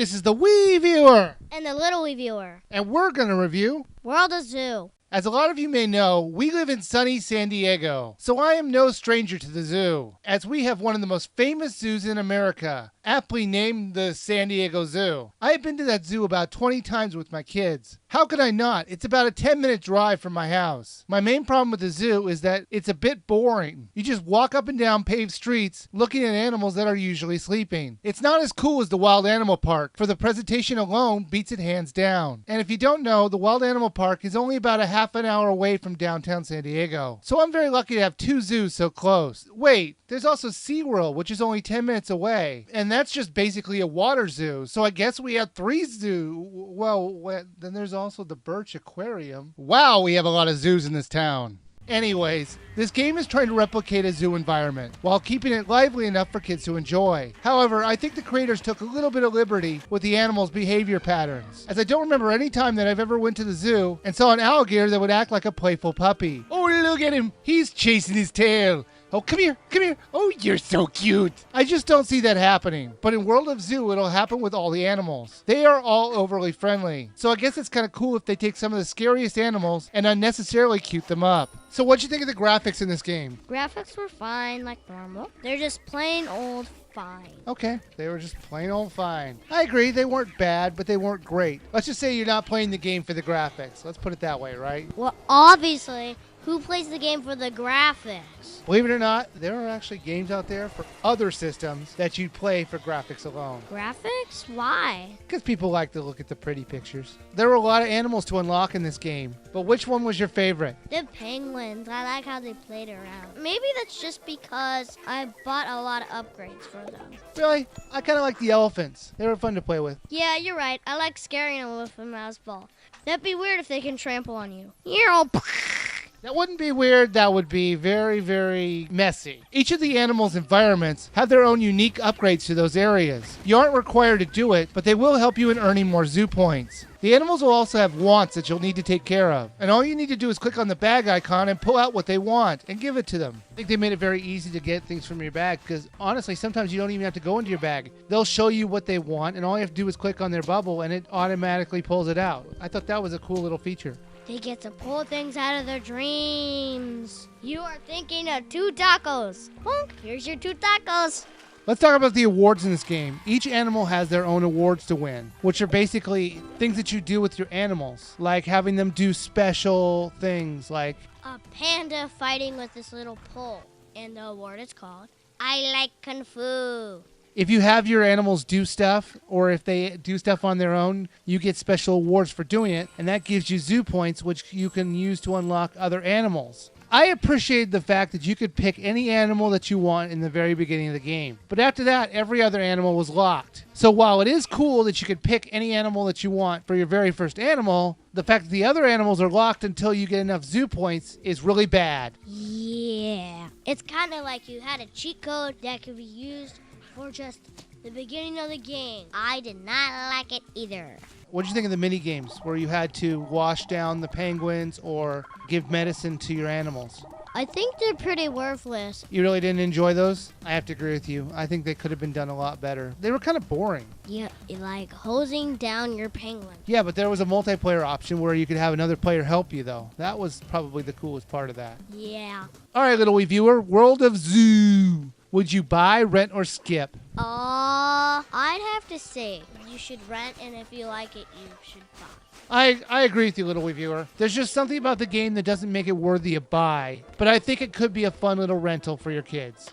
This is the Wii Viewer. And the Little Wii Viewer. And we're going to review World of Zoo. As a lot of you may know, we live in sunny San Diego, so I am no stranger to the zoo, as we have one of the most famous zoos in America, aptly named the San Diego Zoo. I have been to that zoo about 20 times with my kids. How could I not? It's about a 10-minute drive from my house. My main problem with the zoo is that it's a bit boring. You just walk up and down paved streets looking at animals that are usually sleeping. It's not as cool as the Wild Animal Park, for the presentation alone beats it hands down. And if you don't know, the Wild Animal Park is only about a half an hour away from downtown San Diego. So I'm very lucky to have two zoos so close. Wait, there's also SeaWorld, which is only 10 minutes away. And that's just basically a water zoo. So I guess we have three zoos. Well, then there's also the Birch Aquarium. Wow, we have a lot of zoos in this town. Anyways, this game is trying to replicate a zoo environment while keeping it lively enough for kids to enjoy. However, I think the creators took a little bit of liberty with the animals' behavior patterns, as I don't remember any time that I've ever went to the zoo and saw an alligator that would act like a playful puppy. Oh, look at him. He's chasing his tail. Oh, come here, come here. Oh, you're so cute. I just don't see that happening. But in World of Zoo, it'll happen with all the animals. They are all overly friendly. So I guess it's kind of cool if they take some of the scariest animals and unnecessarily cute them up. So what'd you think of the graphics in this game? Graphics were fine, like normal. They're just plain old fine. Okay, they were just plain old fine. I agree, they weren't bad, but they weren't great. Let's just say you're not playing the game for the graphics. Let's put it that way, right? Well, obviously, who plays the game for the graphics? Believe it or not, there are actually games out there for other systems that you'd play for graphics alone. Graphics? Why? Because people like to look at the pretty pictures. There were a lot of animals to unlock in this game, but which one was your favorite? The penguins. I like how they played around. Maybe that's just because I bought a lot of upgrades for them. Really? I kind of like the elephants. They were fun to play with. Yeah, you're right. I like scaring them with a mouse ball. That'd be weird if they can trample on you. You're all... That wouldn't be weird. That would be very, very messy. Each of the animals' environments have their own unique upgrades to those areas. You aren't required to do it, but they will help you in earning more zoo points. The animals will also have wants that you'll need to take care of. And all you need to do is click on the bag icon and pull out what they want and give it to them. I think they made it very easy to get things from your bag because honestly, sometimes you don't even have to go into your bag. They'll show you what they want and all you have to do is click on their bubble and it automatically pulls it out. I thought that was a cool little feature. They get to pull things out of their dreams. You are thinking of 2 tacos. Bonk, here's your 2 tacos. Let's talk about the awards in this game. Each animal has their own awards to win, which are basically things that you do with your animals, like having them do special things like a panda fighting with this little pole. And the award is called I Like Kung Fu. If you have your animals do stuff, or if they do stuff on their own, you get special awards for doing it, and that gives you zoo points, which you can use to unlock other animals. I appreciate the fact that you could pick any animal that you want in the very beginning of the game. But after that, every other animal was locked. So while it is cool that you could pick any animal that you want for your very first animal, the fact that the other animals are locked until you get enough zoo points is really bad. Yeah. It's kind of like you had a cheat code that could be used for just the beginning of the game. I did not like it either. What did you think of the mini games where you had to wash down the penguins or give medicine to your animals? I think they're pretty worthless. You really didn't enjoy those? I have to agree with you. I think they could have been done a lot better. They were kind of boring. Yeah, like hosing down your penguin. Yeah, but there was a multiplayer option where you could have another player help you, though. That was probably the coolest part of that. Yeah. All right, little Wii viewer, World of Zoo. Would you buy, rent, or skip? I'd have to say you should rent, and if you like it, you should buy. I agree with you, little Wii viewer. There's just something about the game that doesn't make it worthy a buy, but I think it could be a fun little rental for your kids.